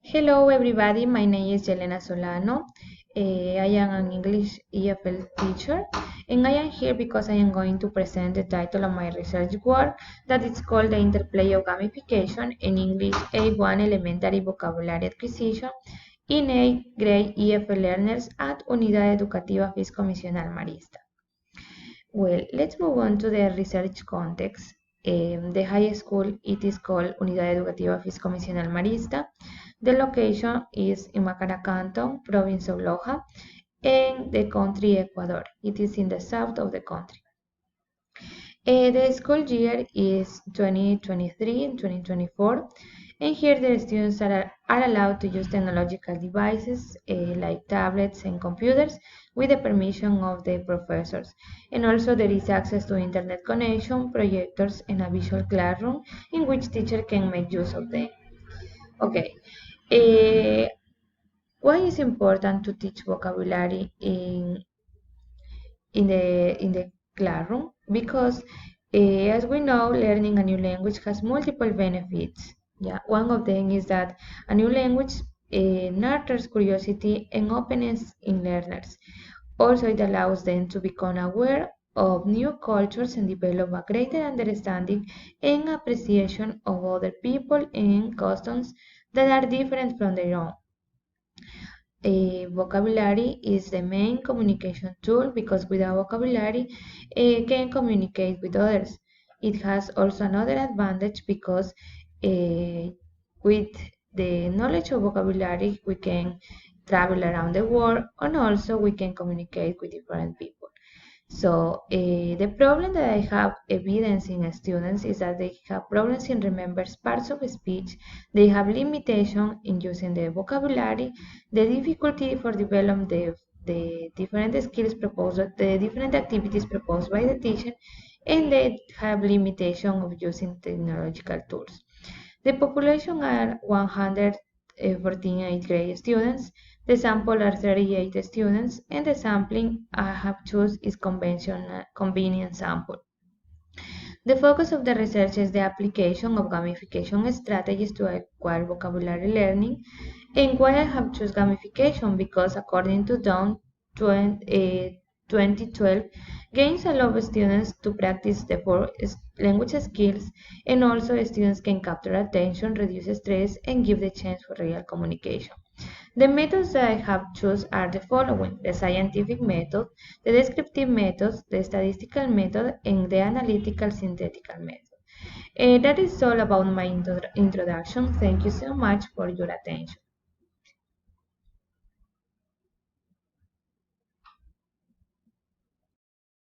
Hello everybody, my name is Yelena Solano. I am an English EFL teacher and I am here because I am going to present the title of my research work that is called The Interplay of Gamification in English A1 Elementary Vocabulary Acquisition in 8th grade EFL learners at Unidad Educativa Fiscomisional Marista. Well, let's move on to the research context. The high school, it is called Unidad Educativa Fiscomisional Marista. The location is in Macara Canton, province of Loja, and the country Ecuador. It is in the south of the country. The school year is 2023 and 2024, and here the students are allowed to use technological devices like tablets and computers with the permission of the professors. And also there is access to internet connection, projectors, and a visual classroom in which teacher can make use of them. Okay. Uh, why is important to teach vocabulary in the classroom? Because as we know, learning a new language has multiple benefits. Yeah, one of them is that a new language nurtures curiosity and openness in learners. Also, it allows them to become aware of new cultures and develop a greater understanding and appreciation of other people and customs that are different from their own. Vocabulary is the main communication tool because without vocabulary, can communicate with others. It has also another advantage because with the knowledge of vocabulary, we can travel around the world and also we can communicate with different people. So the problem that I have evidence in students is that they have problems in remembering parts of speech. They have limitation in using the vocabulary, the difficulty for developing the different skills proposed, the different activities proposed by the teacher, and they have limitation of using technological tools. The population are 114 eighth grade students. The sample are 38 students, and the sampling I have chosen is convenient sample. The focus of the research is the application of gamification strategies to acquire vocabulary learning. And why I have chosen gamification? Because according to Dawn 2012, games allow students to practice the four language skills, and also students can capture attention, reduce stress, and give the chance for real communication. The methods that I have chosen are the following: the scientific method, the descriptive method, the statistical method, and the analytical synthetical method. That is all about my introduction. Thank you so much for your attention.